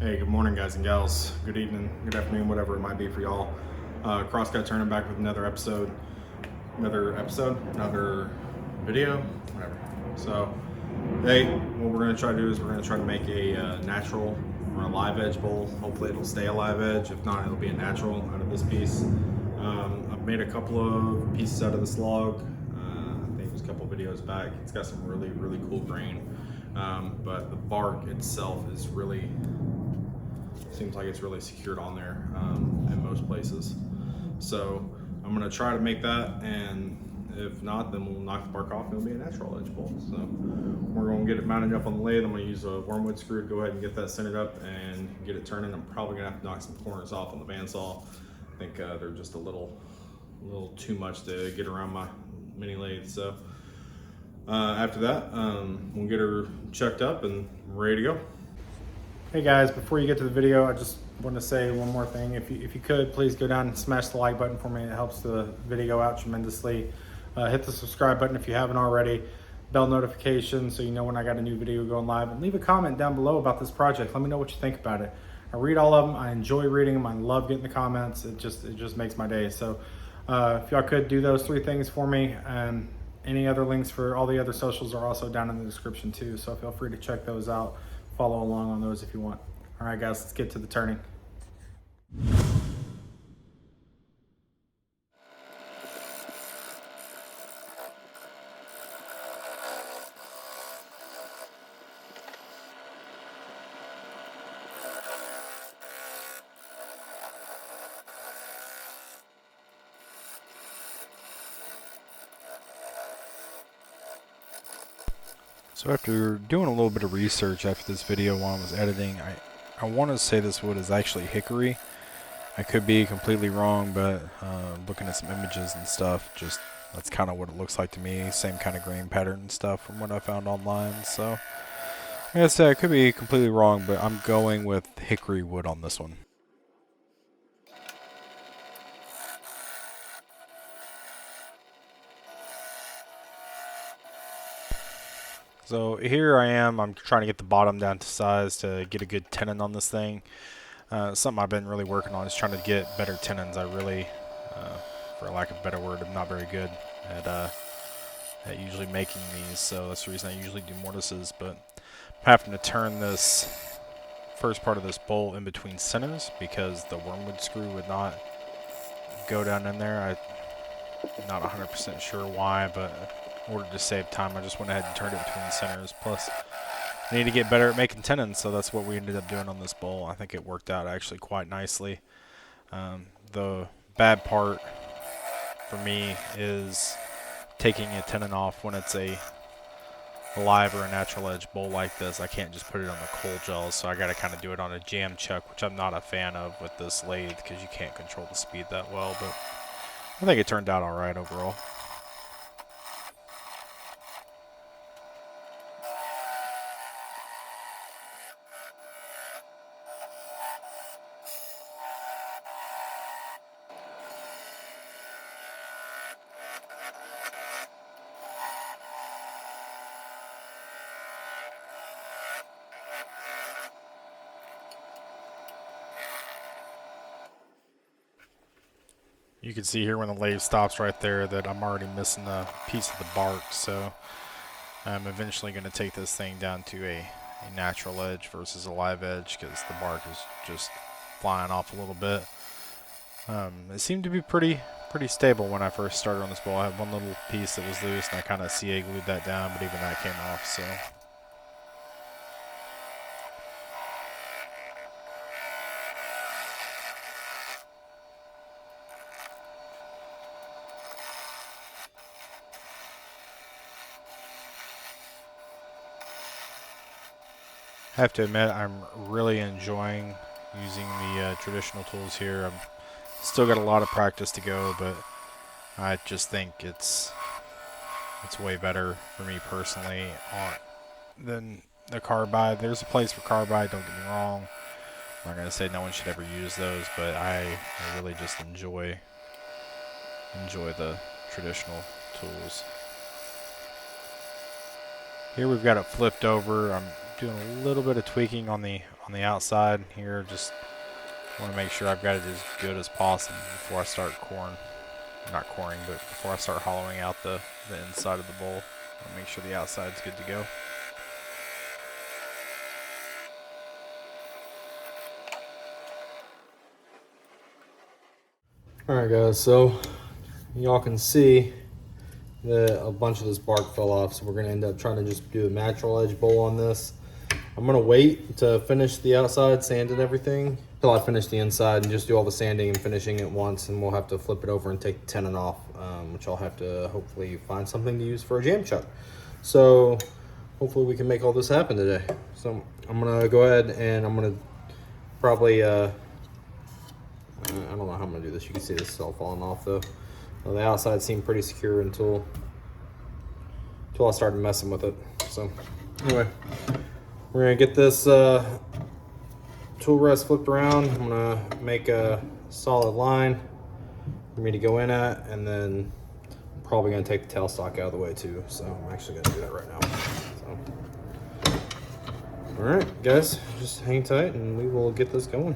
Hey, good morning, guys and gals. Good evening, good afternoon, whatever it might be for y'all. Crosscut turning back with another another video, whatever. So, today, what we're going to try to do is we're going to try to make a natural or a live edge bowl. Hopefully, it'll stay a live edge. If not, it'll be a natural out of this piece. I've made a couple of pieces out of this log. I think it was a couple videos back. It's got some really, really cool grain. But the bark itself is really seems like it's really secured on there in most places. So I'm gonna try to make that, and if not, then we'll knock the bark off and it'll be a natural edge bowl. So we're gonna get it mounted up on the lathe. I'm gonna use a wormwood screw to go ahead and get that centered up and get it turning. I'm probably gonna have to knock some corners off on the bandsaw. I think they're just a little too much to get around my mini lathe. So after that, we'll get her checked up and ready to go. Hey guys, before you get to the video, I just want to say one more thing. If you could, please go down and smash the like button for me. It helps the video out tremendously. Hit the subscribe button if you haven't already. Bell notification so you know when I got a new video going live. And leave a comment down below about this project. Let me know what you think about it. I read all of them. I enjoy reading them. I love getting the comments. It just makes my day. So if y'all could do those three things for me. And any other links for all the other socials are also down in the description too. So feel free to check those out. Follow along on those if you want. All right, guys, let's get to the turning. So after doing a little bit of research after this video while I was editing, I want to say this wood is actually hickory. I could be completely wrong, but looking at some images and stuff, just that's kind of what it looks like to me. Same kind of grain pattern and stuff from what I found online. So like I said, I could be completely wrong, but I'm going with hickory wood on this one. So here I am, I'm trying to get the bottom down to size to get a good tenon on this thing. Something I've been really working on is trying to get better tenons. I really, for lack of a better word, I'm not very good at usually making these, so that's the reason I usually do mortises, but I'm having to turn this first part of this bowl in between centers because the wormwood screw would not go down in there. I'm not 100% sure why, but in order to save time, I just went ahead and turned it between centers. Plus, I need to get better at making tenons, so that's what we ended up doing on this bowl. I think it worked out actually quite nicely. The bad part for me is taking a tenon off when it's a live or a natural edge bowl like this. I can't just put it on the cold gels, so I got to kind of do it on a jam chuck, which I'm not a fan of with this lathe because you can't control the speed that well, but I think it turned out alright overall. You can see here when the lathe stops right there that I'm already missing a piece of the bark, so I'm eventually going to take this thing down to a natural edge versus a live edge because the bark is just flying off a little bit. It seemed to be pretty stable when I first started on this bowl. I had one little piece that was loose and I kind of CA glued that down, but even that came off, so. I have to admit, I'm really enjoying using the traditional tools here. I'm still got a lot of practice to go, but I just think it's way better for me personally than the carbide. There's a place for carbide, don't get me wrong. I'm not going to say no one should ever use those, but I really just enjoy the traditional tools. Here we've got it flipped over. I'm doing a little bit of tweaking on the on the outside here. Just want to make sure I've got it as good as possible before I start not coring, but before I start hollowing out the inside of the bowl. I'll make sure the outside's good to go. Alright guys, so y'all can see that a bunch of this bark fell off, so we're going to end up trying to just do a natural edge bowl on this. I'm going to wait to finish the outside, sand and everything, till I finish the inside and just do all the sanding and finishing at once, and we'll have to flip it over and take the tenon off, which I'll have to hopefully find something to use for a jam chuck. So hopefully we can make all this happen today. So I'm going to go ahead and I'm going to probably I don't know how I'm gonna do this. You can see this is all falling off though. The outside seemed pretty secure until I started messing with it. So anyway, we're gonna get this tool rest flipped around. I'm gonna make a solid line for me to go in at, and then I'm probably gonna take the tailstock out of the way too. So I'm actually gonna do that right now. So, all right, guys, just hang tight and we will get this going.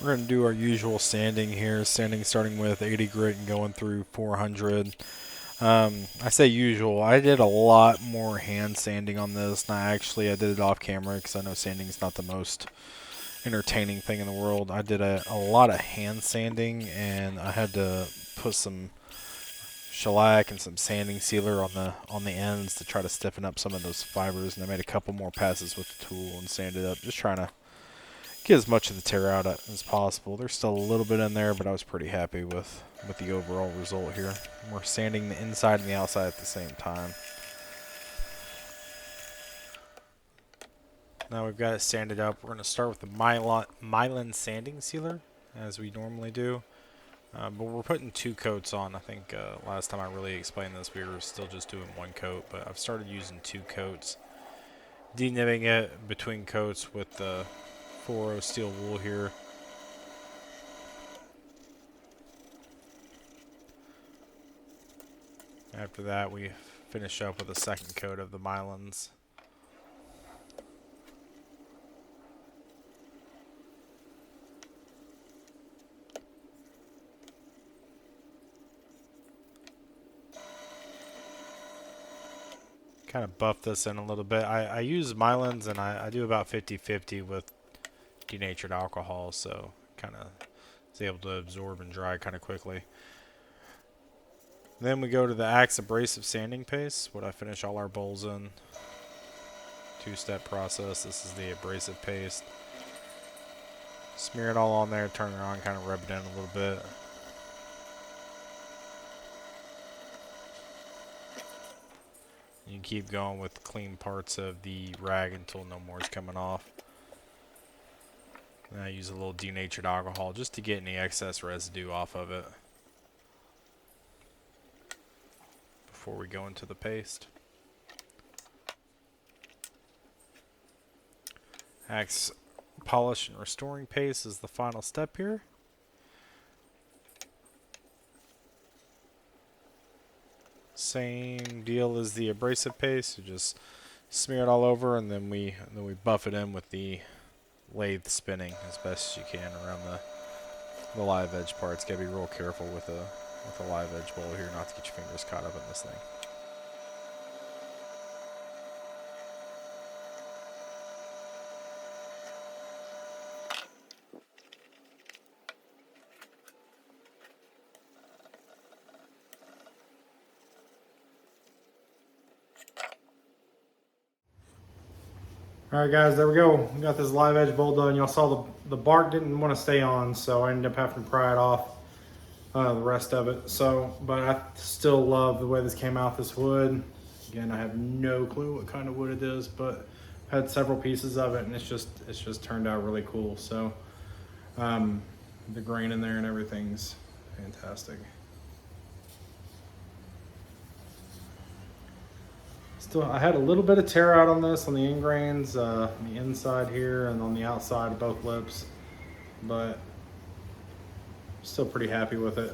We're going to do our usual sanding here, sanding starting with 80 grit and going through 400. I say usual, I did a lot more hand sanding on this, and I did it off camera because I know sanding's not the most entertaining thing in the world. I did a lot of hand sanding, and I had to put some shellac and some sanding sealer on the ends to try to stiffen up some of those fibers, and I made a couple more passes with the tool and sanded up, just trying to get as much of the tear out as possible. There's still a little bit in there, but I was pretty happy with the overall result here. We're sanding the inside and the outside at the same time. Now we've got it sanded up. We're going to start with the Mylan sanding sealer, as we normally do. But we're putting 2 coats on. I think last time I really explained this, we were still just doing 1 coat, but I've started using 2 coats. Denibbing it between coats with the 4 steel wool here. After that, we finish up with a second coat of the Mylons. Kind of buff this in a little bit. I use Mylons, and I do about 50-50 with denatured alcohol, so kind of is able to absorb and dry kind of quickly. Then we go to the Axe abrasive sanding paste, what I finish all our bowls in. 2-step process. This is the abrasive paste. Smear it all on there, turn it on, kind of rub it in a little bit. You keep going with clean parts of the rag until no more is coming off. And I use a little denatured alcohol just to get any excess residue off of it before we go into the paste. Axe polish and restoring paste is the final step here. Same deal as the abrasive paste. You just smear it all over, and then we buff it in with the lathe spinning as best as you can around the live edge parts. Gotta be real careful with a live edge bowl here, not to get your fingers caught up in this thing. Alright guys, there we go. We got this live edge bowl done. Y'all saw the bark didn't want to stay on, so I ended up having to pry it off, the rest of it. So, but I still love the way this came out, this wood. Again, I have no clue what kind of wood it is, but I've had several pieces of it, and it's just turned out really cool. So, the grain in there and everything's fantastic. Still, I had a little bit of tear out on this on the end grains, on the inside here and on the outside of both lips, but still pretty happy with it.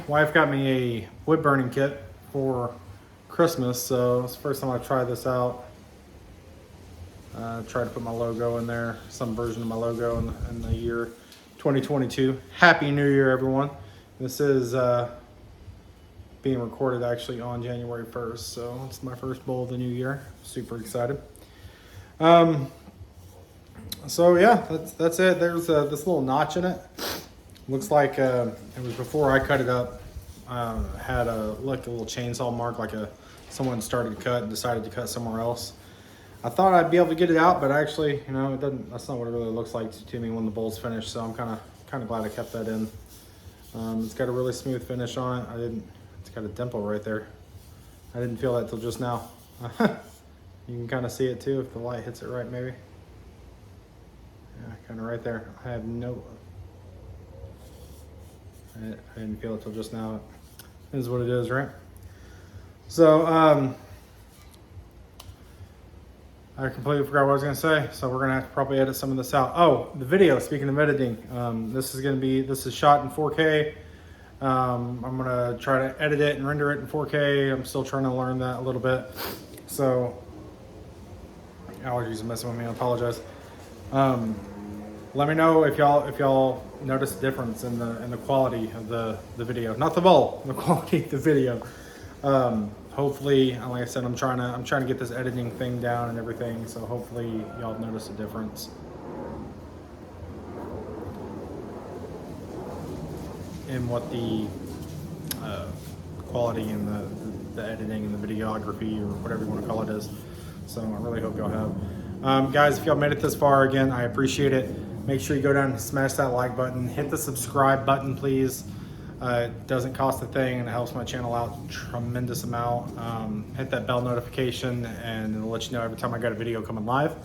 Wife got me a wood burning kit for Christmas, so it's the first time I've tried this out. Tried to put my logo in there, some version of my logo in the year 2022. Happy New Year, everyone. This is being recorded actually on January 1st, so it's my first bowl of the new year. Super excited. So yeah, that's it. There's this little notch in it. Looks like it was before I cut it up. Had a little chainsaw mark, like someone started to cut and decided to cut somewhere else. I thought I'd be able to get it out, but actually, you know, it doesn't. That's not what it really looks like to me when the bowl's finished. So I'm kind of glad I kept that in. It's got a really smooth finish on it. It's got a dimple right there. I didn't feel that till just now. You can kind of see it too if the light hits it right, maybe. Yeah, kind of right there. I didn't feel it till just now. It is what it is, right? So, I completely forgot what I was gonna say, so we're gonna have to probably edit some of this out. Oh, the video, speaking of editing, this is shot in 4K. I'm gonna try to edit it and render it in 4K. I'm still trying to learn that a little bit. So, allergies are messing with me, I apologize. Let me know if y'all notice a difference in the quality of the video. Not the bowl, the quality of the video. Hopefully, like I said, I'm trying to get this editing thing down and everything, so hopefully y'all notice a difference in what the quality and the editing and the videography or whatever you want to call it is. So I really hope y'all have. Guys, if y'all made it this far, again, I appreciate it. Make sure you go down and smash that like button. Hit the subscribe button, please. It doesn't cost a thing, and it helps my channel out a tremendous amount. Hit that bell notification, and it'll let you know every time I got a video going live.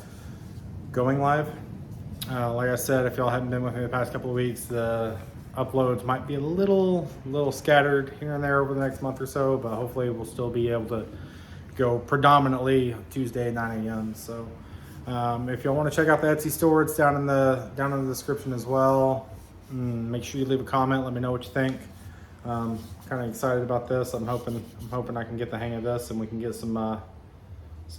Like I said, if y'all haven't been with me the past couple of weeks, the uploads might be a little scattered here and there over the next month or so, but hopefully we'll still be able to go predominantly Tuesday 9 a.m. So If y'all want to check out the Etsy store, it's down in the description as well. Make sure you leave a comment. Let me know what you think. Kind of excited about this. I'm hoping I can get the hang of this and we can get some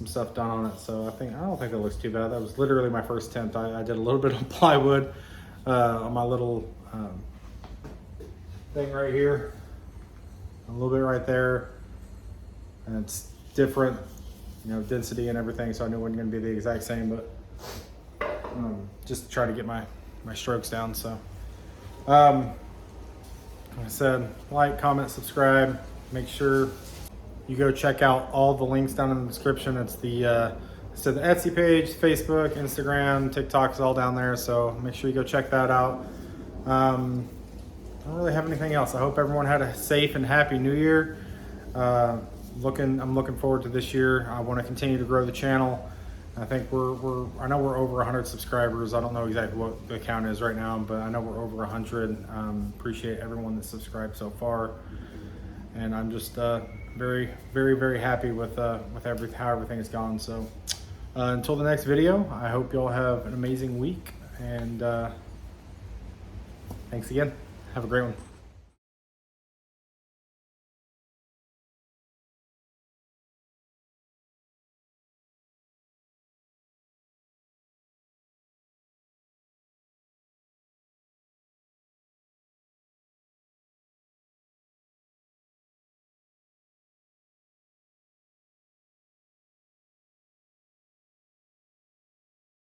stuff done on it. So I don't think that looks too bad. That was literally my first attempt. I did a little bit of plywood on my little thing right here, a little bit right there, and it's different, density and everything. So I knew it wasn't going to be the exact same, but just try to get my strokes down. So like I said, like, comment, subscribe. Make sure you go check out all the links down in the description. It's the Etsy page, Facebook, Instagram, TikTok is all down there. So make sure you go check that out. I don't really have anything else. I hope everyone had a safe and happy New Year. I'm looking forward to this year. I want to continue to grow the channel. I think I know we're over 100 subscribers. I don't know exactly what the count is right now, but I know we're over 100. Appreciate everyone that's subscribed so far, and I'm just very, very, very happy with how everything has gone. So until the next video, I hope y'all have an amazing week, and thanks again. Have a great one.